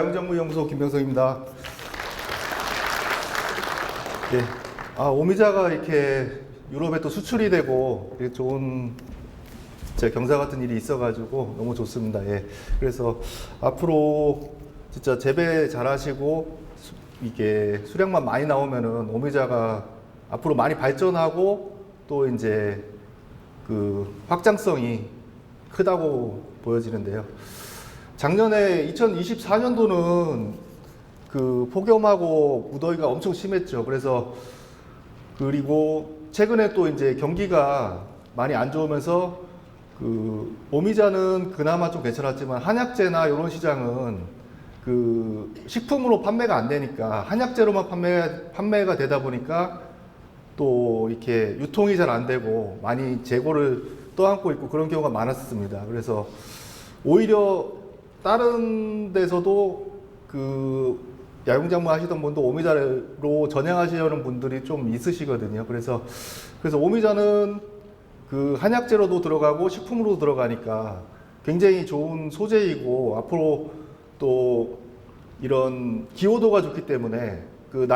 야영작물연구소 김병성입니다. 예. 오미자가 이렇게 유럽에 또 수출이 되고 이렇게 좋은 경사 같은 일이 있어가지고 너무 좋습니다. 예. 그래서 앞으로 진짜 재배 잘하시고 이게 수량만 많이 나오면은 오미자가 앞으로 많이 발전하고 또 이제 그 확장성이 크다고 보여지는데요. 작년에 2024년도는 그 폭염하고 무더위가 엄청 심했죠. 그리고 최근에 또 이제 경기가 많이 안 좋으면서 그 오미자는 그나마 좀 괜찮았지만 한약재나 이런 시장은 그 식품으로 판매가 안 되니까 한약재로만 판매가 되다 보니까 또 이렇게 유통이 잘 안 되고 많이 재고를 떠안고 있고 그런 경우가 많았습니다. 그래서 오히려 다른 데서도 그 야영작물 하시던 분도 오미자로 전향하시려는 분들이 좀 있으시거든요. 그래서 오미자는 그 한약재로도 들어가고 식품으로도 들어가니까 굉장히 좋은 소재이고 앞으로 또 이런 기호도가 좋기 때문에 그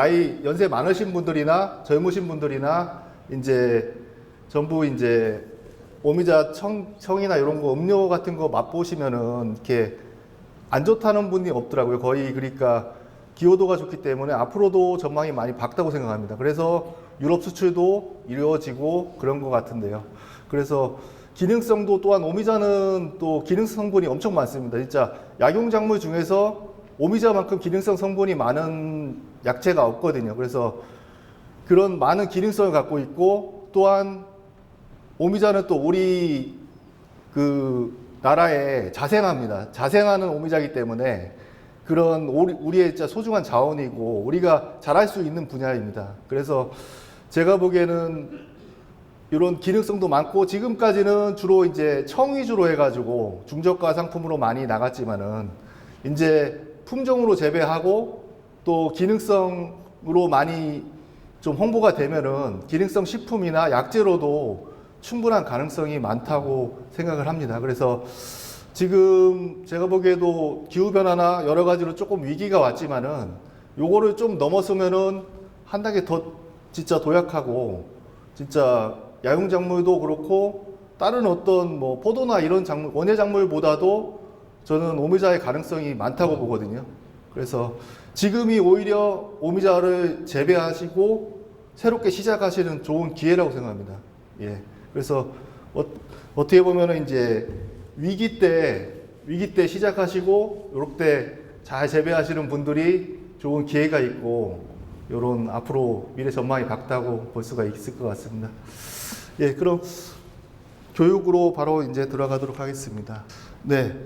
연세 많으신 분들이나 젊으신 분들이나 이제 전부 이제 오미자 청이나 이런 거 음료 같은 거 맛보시면은 이렇게 안 좋다는 분이 없더라고요. 거의. 그러니까 기호도가 좋기 때문에 앞으로도 전망이 많이 밝다고 생각합니다. 그래서 유럽 수출도 이루어지고 그런 것 같은데요. 그래서 기능성도 또한 오미자는 또 기능성 성분이 엄청 많습니다. 진짜 약용작물 중에서 오미자만큼 기능성 성분이 많은 약재가 없거든요. 그래서 그런 많은 기능성을 갖고 있고 또한 오미자는 또 우리 그 나라에 자생합니다. 자생하는 오미자이기 때문에 그런 우리의 진짜 소중한 자원이고 우리가 잘할 수 있는 분야입니다. 그래서 제가 보기에는 이런 기능성도 많고 지금까지는 주로 이제 청 위주로 해가지고 중저가 상품으로 많이 나갔지만은 이제 품종으로 재배하고 또 기능성으로 많이 좀 홍보가 되면은 기능성 식품이나 약재로도 충분한 가능성이 많다고 생각을 합니다. 그래서 지금 제가 보기에도 기후변화나 여러 가지로 조금 위기가 왔지만은 요거를 좀 넘어서면은 한 단계 더 진짜 도약하고 진짜 야용작물도 그렇고 다른 어떤 뭐 포도나 이런 원예작물보다도 저는 오미자의 가능성이 많다고 보거든요. 그래서 지금이 오히려 오미자를 재배하시고 새롭게 시작하시는 좋은 기회라고 생각합니다. 예. 그래서 어떻게 보면은 이제 위기 때 시작하시고 요렇게 잘 재배하시는 분들이 좋은 기회가 있고 요런 앞으로 미래 전망이 밝다고 볼 수가 있을 것 같습니다. 예, 그럼 교육으로 바로 이제 들어가도록 하겠습니다. 네.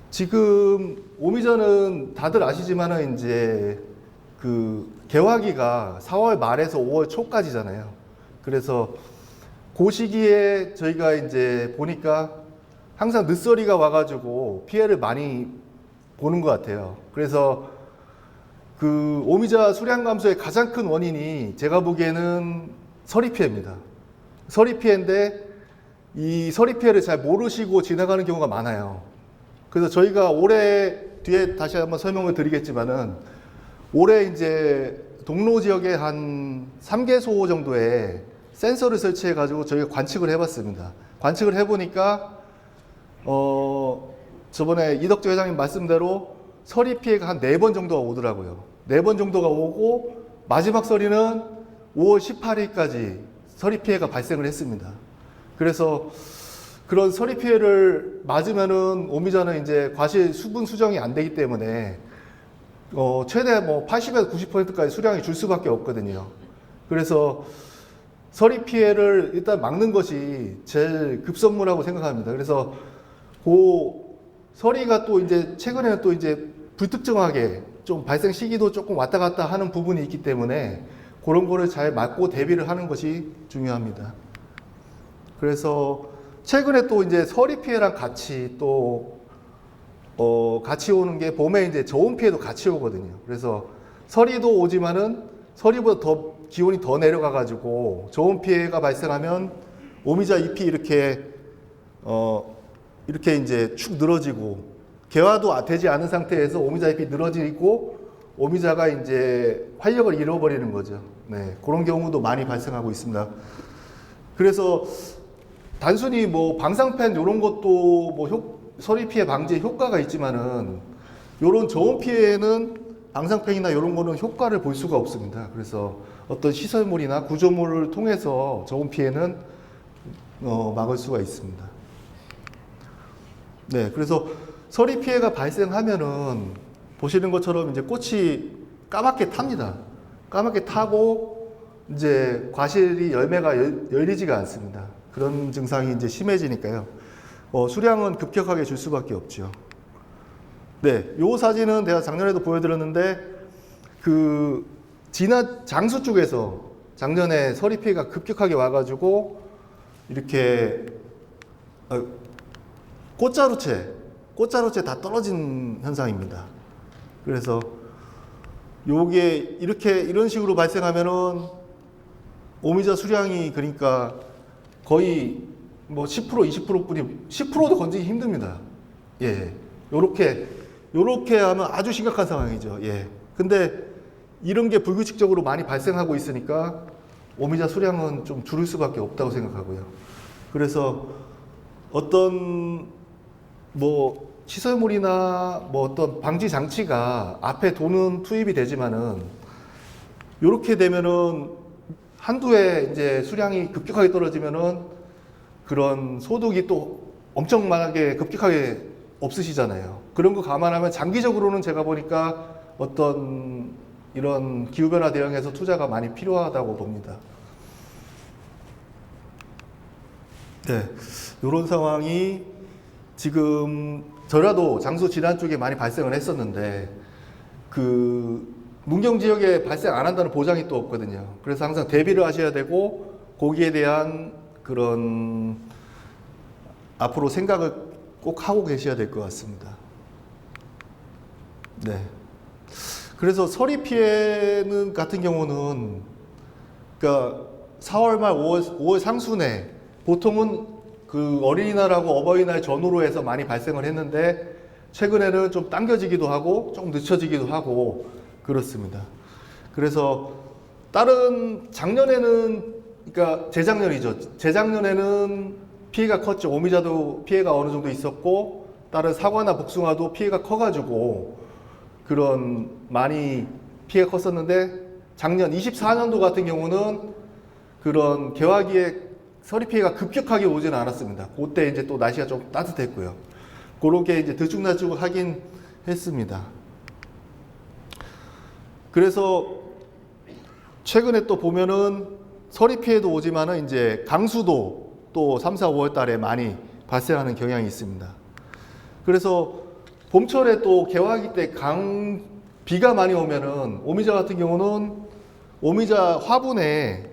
지금 오미자는 다들 아시지만은 이제 그 개화기가 4월 말에서 5월 초까지잖아요. 그래서 그 시기에 저희가 이제 보니까 항상 늦서리가 와가지고 피해를 많이 보는 것 같아요. 그래서 그 오미자 수량 감소의 가장 큰 원인이 제가 보기에는 서리 피해입니다. 서리 피해인데 이 서리 피해를 잘 모르시고 지나가는 경우가 많아요. 그래서 저희가 올해 뒤에 다시 한번 설명을 드리겠지만은 올해 이제 동로 지역에 한 3개소 정도에 센서를 설치해 가지고 저희가 관측을 해봤습니다. 관측을 해보니까 저번에 이덕재 회장님 말씀대로 서리 피해가 한 4번 정도가 오더라고요. 4번 정도가 오고 마지막 서리는 5월 18일까지 서리 피해가 발생을 했습니다. 그래서 그런 서리 피해를 맞으면은 오미자는 이제 과실 수분 수정이 안 되기 때문에 최대 뭐 80에서 90%까지 수량이 줄 수밖에 없거든요. 그래서 서리 피해를 일단 막는 것이 제일 급선무라고 생각합니다. 그래서 그 서리가 또 이제 최근에는 또 이제 불특정하게 좀 발생 시기도 조금 왔다 갔다 하는 부분이 있기 때문에 그런 거를 잘 막고 대비를 하는 것이 중요합니다. 그래서 최근에 또 이제 서리 피해랑 같이 또 같이 오는 게 봄에 이제 저온 피해도 같이 오거든요. 그래서 서리도 오지만은 서리보다 더 기온이 더 내려가 가지고 저온 피해가 발생하면 오미자 잎이 이렇게 이제 축 늘어지고 개화도 되지 않은 상태에서 오미자 잎이 늘어지고 오미자가 이제 활력을 잃어버리는 거죠. 네, 그런 경우도 많이 발생하고 있습니다. 그래서 단순히 뭐 방사팬 이런 것도 뭐 서리 피해 방지에 효과가 있지만은 이런 저온 피해는 방사팬이나 이런 거는 효과를 볼 수가 없습니다. 그래서 어떤 시설물이나 구조물을 통해서 저온 피해는 막을 수가 있습니다. 네, 그래서 서리 피해가 발생하면은 보시는 것처럼 이제 꽃이 까맣게 탑니다. 까맣게 타고 이제 과실이 열매가 열리지가 않습니다. 그런 증상이 이제 심해지니까요. 수량은 급격하게 줄 수밖에 없죠. 네, 요 사진은 제가 작년에도 보여드렸는데 그 지난 장수 쪽에서 작년에 서리 피해가 급격하게 와가지고 이렇게 꽃자루채 다 떨어진 현상입니다. 그래서 요게 이런 식으로 발생하면은 오미자 수량이 그러니까 거의 뭐 10% 20%뿐이 10%도 건지기 힘듭니다. 예. 요렇게 하면 아주 심각한 상황이죠. 예. 근데 이런 게 불규칙적으로 많이 발생하고 있으니까 오미자 수량은 좀 줄일 수밖에 없다고 생각하고요. 그래서 어떤 뭐 시설물이나 뭐 어떤 방지 장치가 앞에 돈은 투입이 되지만은 요렇게 되면은 한두 해 이제 수량이 급격하게 떨어지면은 그런 소득이 또 엄청나게 급격하게 없으시잖아요. 그런 거 감안하면 장기적으로는 제가 보니까 어떤 이런 기후변화 대응에서 투자가 많이 필요하다고 봅니다. 네, 이런 상황이 지금 저라도 장수 질환 쪽에 많이 발생을 했었는데 그 문경 지역에 발생 안 한다는 보장이 또 없거든요. 그래서 항상 대비를 하셔야 되고 거기에 대한 그런 앞으로 생각을 꼭 하고 계셔야 될 것 같습니다. 네. 그래서 서리 피해는 같은 경우는 그러니까 4월 말 5월 상순에 보통은 그 어린이날하고 어버이날 전후로 해서 많이 발생을 했는데 최근에는 좀 당겨지기도 하고 좀 늦춰지기도 하고 그렇습니다. 그래서 작년에는 그러니까 재작년에는 피해가 컸죠. 오미자도 피해가 어느 정도 있었고 다른 사과나 복숭아도 피해가 커가지고 그런 많이 피해가 컸었는데 작년 24년도 같은 경우는 그런 개화기에 서리 피해가 급격하게 오지는 않았습니다. 그때 이제 또 날씨가 좀 따뜻했고요. 그렇게 이제 들쭉날쭉 하긴 했습니다. 그래서 최근에 또 보면은 서리 피해도 오지만은 이제 강수도 또 3, 4, 5월 달에 많이 발생하는 경향이 있습니다. 그래서 봄철에 또 개화기 때 비가 많이 오면은 오미자 같은 경우는 오미자 화분에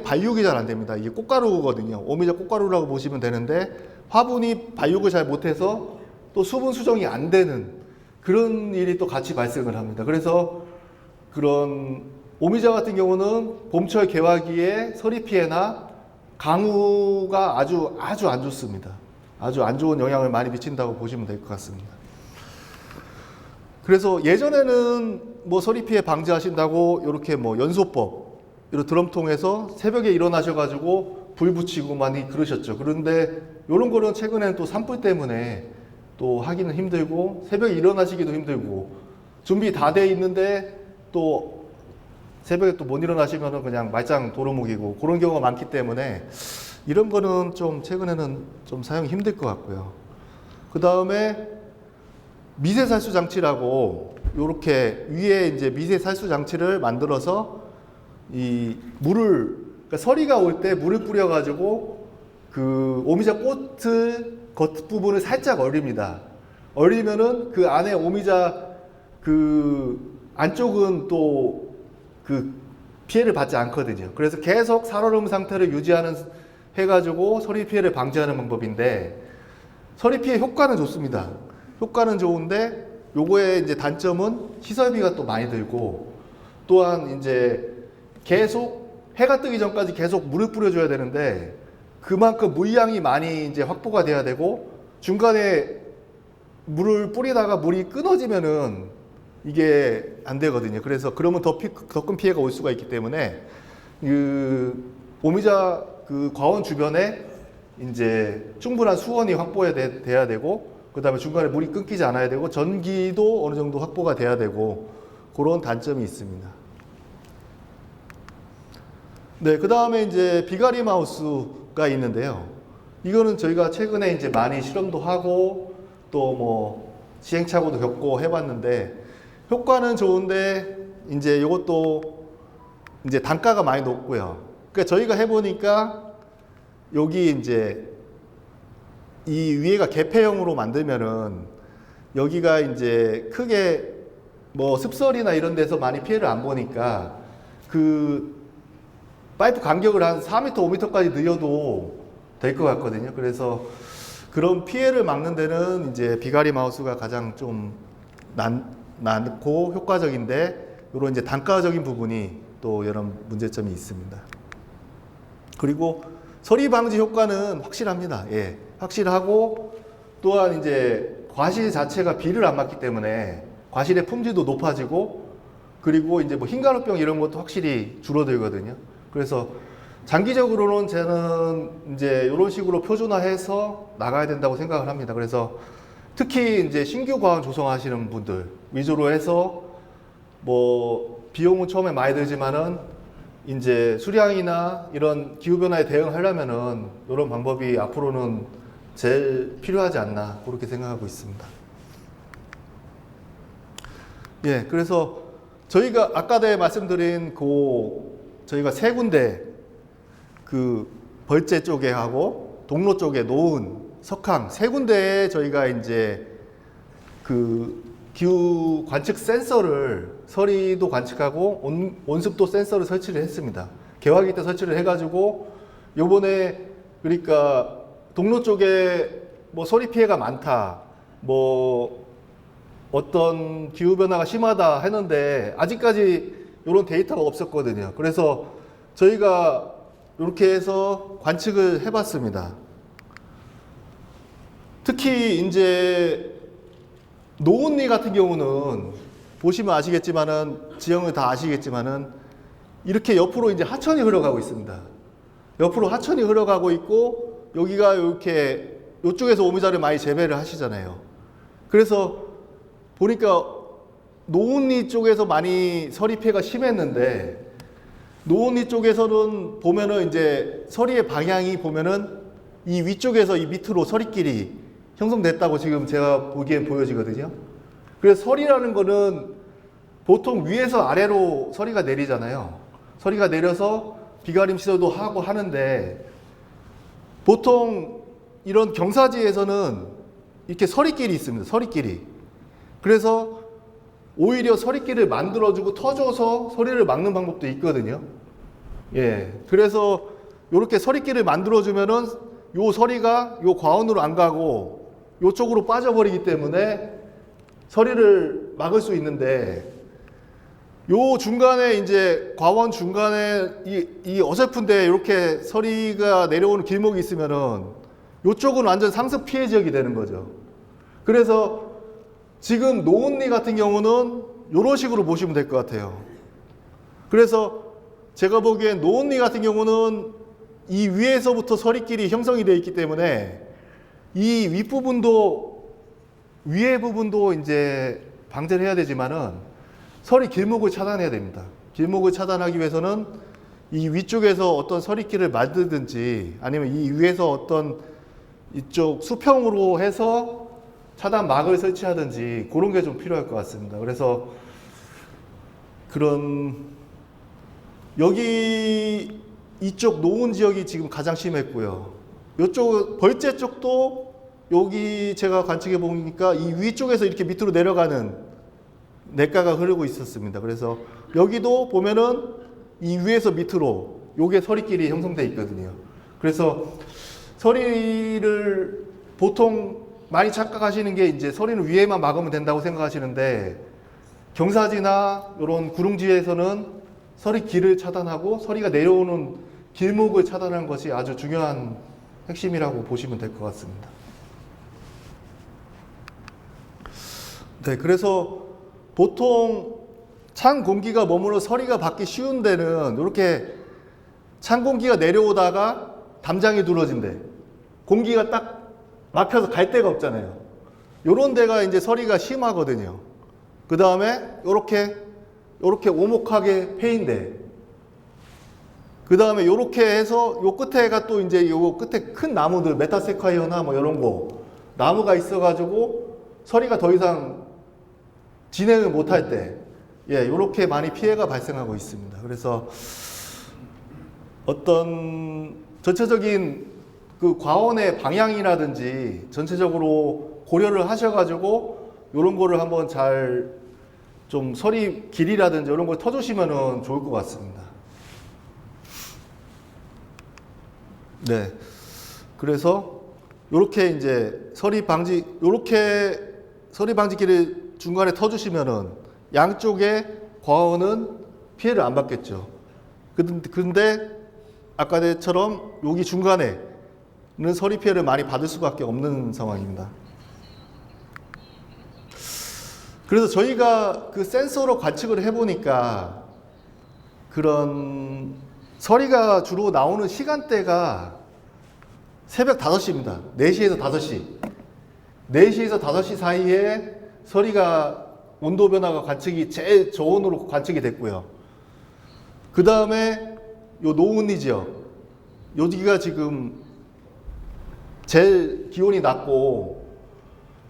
발육이 잘 안 됩니다. 이게 꽃가루거든요. 오미자 꽃가루라고 보시면 되는데 화분이 발육을 잘 못해서 또 수분 수정이 안 되는 그런 일이 또 같이 발생을 합니다. 그래서 그런 오미자 같은 경우는 봄철 개화기에 서리 피해나 강우가 아주 안 좋습니다. 아주 안 좋은 영향을 많이 미친다고 보시면 될 것 같습니다. 그래서 예전에는 뭐 서리 피해 방지하신다고 이렇게 뭐 연소법 이런 드럼통에서 새벽에 일어나셔가지고 불 붙이고 많이 그러셨죠. 그런데 이런 거는 최근에는 또 산불 때문에 또 하기는 힘들고 새벽에 일어나시기도 힘들고 준비 다 돼 있는데 또 새벽에 또 못 일어나시면은 그냥 말짱 도루묵이고 그런 경우가 많기 때문에 이런 거는 좀 최근에는 좀 사용이 힘들 것 같고요. 그 다음에 미세살수 장치라고 요렇게 위에 이제 미세살수 장치를 만들어서 이 물을 그러니까 서리가 올 때 물을 뿌려가지고 그 오미자 꽃을 겉부분을 살짝 얼립니다. 얼리면은 그 안에 오미자 그 안쪽은 또 그 피해를 받지 않거든요. 그래서 계속 살얼음 상태를 유지하는 해가지고 서리 피해를 방지하는 방법인데 서리 피해 효과는 좋습니다. 효과는 좋은데 요거의 이제 단점은 시설비가 또 많이 들고 또한 이제 계속 해가 뜨기 전까지 계속 물을 뿌려줘야 되는데 그만큼 물량이 많이 이제 확보가 돼야 되고 중간에 물을 뿌리다가 물이 끊어지면은 이게 안 되거든요. 그래서 그러면 더 큰 피해가 올 수가 있기 때문에 그 오미자 그 과원 주변에 이제 충분한 수원이 돼야 되고, 그 다음에 중간에 물이 끊기지 않아야 되고, 전기도 어느 정도 확보가 돼야 되고, 그런 단점이 있습니다. 네, 그 다음에 이제 비가리 마우스가 있는데요. 이거는 저희가 최근에 이제 많이 실험도 하고 또 뭐 시행착오도 겪고 해봤는데 효과는 좋은데 이제 이것도 이제 단가가 많이 높고요. 그러니까 저희가 해보니까 여기 이제 이 위에가 개폐형으로 만들면은 여기가 이제 크게 뭐 습설이나 이런 데서 많이 피해를 안 보니까 그 파이프 간격을 한 4m, 5m까지 늘려도 될 것 같거든요. 그래서 그런 피해를 막는 데는 이제 비가리 마우스가 가장 좀 많고 효과적인데, 이런 이제 단가적인 부분이 또 이런 문제점이 있습니다. 그리고 서리 방지 효과는 확실합니다. 예, 확실하고, 또한 이제 과실 자체가 비를 안 맞기 때문에 과실의 품질도 높아지고, 그리고 이제 뭐 흰가루병 이런 것도 확실히 줄어들거든요. 그래서 장기적으로는 저는 이제 이런 식으로 표준화해서 나가야 된다고 생각을 합니다. 그래서 특히 이제 신규 과원 조성하시는 분들 위주로 해서 뭐 비용은 처음에 많이 들지만은 이제 수량이나 이런 기후변화에 대응하려면은 이런 방법이 앞으로는 제일 필요하지 않나 그렇게 생각하고 있습니다. 예, 그래서 저희가 아까도 말씀드린 저희가 세 군데 그 벌재 쪽에 하고 동로 쪽에 놓은 석항 세 군데에 저희가 이제 그 기후 관측 센서를 서리도 관측하고 온습도 센서를 설치를 했습니다. 개화기 때 설치를 해가지고 요번에 그러니까 동로 쪽에 뭐 서리 피해가 많다, 뭐 어떤 기후 변화가 심하다 했는데 아직까지 이런 데이터가 없었거든요. 그래서 저희가 이렇게 해서 관측을 해봤습니다. 특히 이제 노은리 같은 경우는 보시면 아시겠지만은, 지형을 다 아시겠지만은 이렇게 옆으로 이제 하천이 흘러가고 있습니다. 옆으로 하천이 흘러가고 있고, 여기가 이렇게 이쪽에서 오미자를 많이 재배를 하시잖아요. 그래서 보니까 노은리 쪽에서 많이 서리 피해가 심했는데, 노은리 쪽에서는 보면은 이제 서리의 방향이 보면은 이 위쪽에서 이 밑으로 서리길이 형성됐다고 지금 제가 보기엔 보여지거든요. 그래서 서리라는 거는 보통 위에서 아래로 서리가 내리잖아요. 서리가 내려서 비가림 시설도 하고 하는데, 보통 이런 경사지에서는 이렇게 서리길이 있습니다. 서리길이. 그래서 오히려 서리길을 만들어주고 터줘서 서리를 막는 방법도 있거든요. 예. 그래서 이렇게 서리길을 만들어주면은 요 서리가 요 과원으로 안 가고 요쪽으로 빠져버리기 때문에 서리를 막을 수 있는데, 요 중간에 이제 과원 중간에 이 어설픈데 이렇게 서리가 내려오는 길목이 있으면은 요쪽은 완전 상습 피해 지역이 되는 거죠. 그래서 지금 노은리 같은 경우는 이런 식으로 보시면 될 것 같아요. 그래서 제가 보기엔 노은리 같은 경우는 이 위에서부터 서리길이 형성이 되어 있기 때문에 이 위에 부분도 이제 방제를 해야 되지만은 서리 길목을 차단해야 됩니다. 길목을 차단하기 위해서는 이 위쪽에서 어떤 서리길을 만들든지, 아니면 이 위에서 어떤 이쪽 수평으로 해서 차단 막을 설치하든지 그런 게 좀 필요할 것 같습니다. 그래서 여기 이쪽 노은 지역이 지금 가장 심했고요. 이쪽 벌재 쪽도 여기 제가 관측해 보니까 이 위쪽에서 이렇게 밑으로 내려가는 냇가가 흐르고 있었습니다. 그래서 여기도 보면은 이 위에서 밑으로 요게 서리길이 형성돼 있거든요. 그래서 서리를 보통 많이 착각하시는 게 이제 서리는 위에만 막으면 된다고 생각하시는데, 경사지나 이런 구릉지에서는 서리 길을 차단하고 서리가 내려오는 길목을 차단하는 것이 아주 중요한 핵심이라고 보시면 될 것 같습니다. 네, 그래서 보통 찬 공기가 머무르 서리가 받기 쉬운 데는 이렇게 찬 공기가 내려오다가 담장이 둘러진대. 공기가 딱 막혀서 갈 데가 없잖아요. 요런 데가 이제 서리가 심하거든요. 그 다음에 요렇게 오목하게 패인데, 그 다음에 요렇게 해서 요 끝에가 또 이제 요 끝에 큰 나무들, 메타세콰이어나 뭐 이런 거, 나무가 있어가지고 서리가 더 이상 진행을 못할 때, 예, 요렇게 많이 피해가 발생하고 있습니다. 그래서 어떤 전체적인 그 과원의 방향이라든지 전체적으로 고려를 하셔가지고 요런 거를 한번 잘 좀 서리 길이라든지 이런 걸 터주시면은 좋을 것 같습니다. 네. 그래서 요렇게 이제 요렇게 서리 방지기를 중간에 터주시면은 양쪽에 과원은 피해를 안 받겠죠. 근데 아까처럼 여기 중간에는 서리 피해를 많이 받을 수밖에 없는 상황입니다. 그래서 저희가 그 센서로 관측을 해보니까 그런 서리가 주로 나오는 시간대가 새벽 5시입니다. 4시에서 5시. 4시에서 5시 사이에 서리가 온도 변화가 관측이 제일 저온으로 관측이 됐고요. 그 다음에 요 노은리 지역. 여기가 지금 제일 기온이 낮고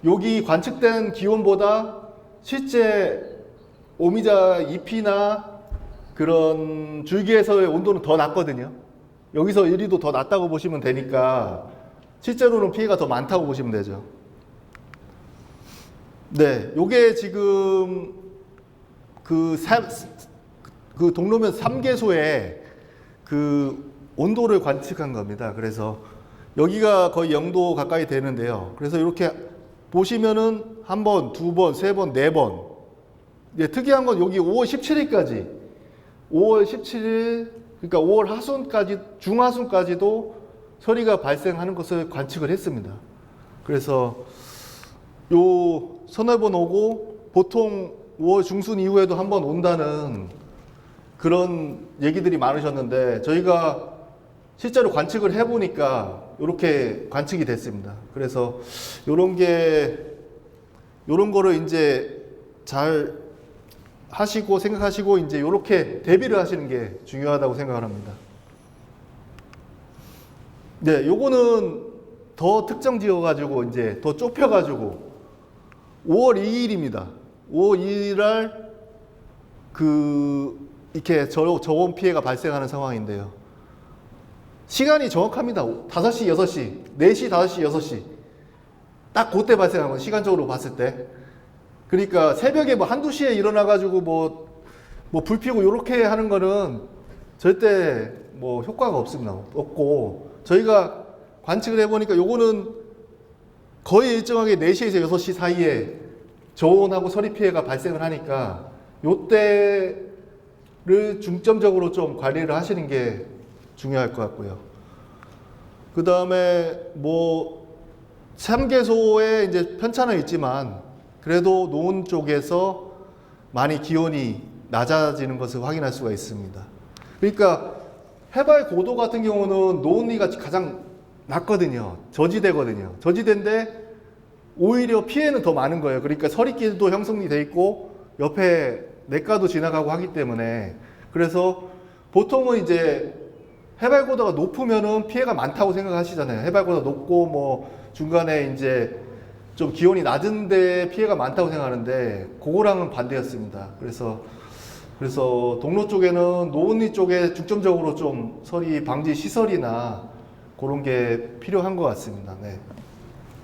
여기 관측된 기온보다 실제 오미자 잎이나 그런 줄기에서의 온도는 더 낮거든요. 여기서 1~2도 더 낮다고 보시면 되니까 실제로는 피해가 더 많다고 보시면 되죠. 네, 요게 지금 그 동로면 3개소에 그 온도를 관측한 겁니다. 그래서 여기가 거의 0도 가까이 되는데요. 그래서 이렇게 보시면은 한 번, 두 번, 세 번, 네 번. 예, 특이한 건 여기 5월 17일까지, 5월 17일, 그러니까 5월 하순까지, 중하순까지도 서리가 발생하는 것을 관측을 했습니다. 그래서 요 서너 번 오고 보통 5월 중순 이후에도 한 번 온다는 그런 얘기들이 많으셨는데 저희가 실제로 관측을 해보니까 이렇게 관측이 됐습니다. 그래서 요런 거를 이제 잘 하시고 생각하시고 이제 요렇게 대비를 하시는 게 중요하다고 생각을 합니다. 네, 요거는 더 특정 지어가지고 이제 더 좁혀가지고 5월 2일입니다. 5월 2일 날 이렇게 저온 피해가 발생하는 상황인데요. 시간이 정확합니다. 5시, 6시, 4시, 5시, 6시. 딱 그때 발생한 건 시간적으로 봤을 때. 그러니까 새벽에 뭐 한두 시에 일어나가지고 뭐 불 피우고 요렇게 하는 거는 절대 뭐 효과가 없습니다. 없고. 저희가 관측을 해보니까 요거는 거의 일정하게 4시에서 6시 사이에 저온하고 서리 피해가 발생을 하니까 요때를 중점적으로 좀 관리를 하시는 게 중요할 것 같고요. 그 다음에 뭐 3개소에 이제 편차는 있지만 그래도 노은 쪽에서 많이 기온이 낮아지는 것을 확인할 수가 있습니다. 그러니까 해발 고도 같은 경우는 노은리가 가장 낮거든요. 저지대거든요. 저지대인데 오히려 피해는 더 많은 거예요. 그러니까 서리길도 형성이 돼 있고 옆에 냇가도 지나가고 하기 때문에 그래서 보통은 이제 해발 고도가 높으면은 피해가 많다고 생각하시잖아요. 해발 고도가 높고 뭐 중간에 이제 좀 기온이 낮은데 피해가 많다고 생각하는데 그거랑은 반대였습니다. 그래서 동로 쪽에는 노은리 쪽에 중점적으로 좀 서리 방지 시설이나 그런 게 필요한 것 같습니다. 네.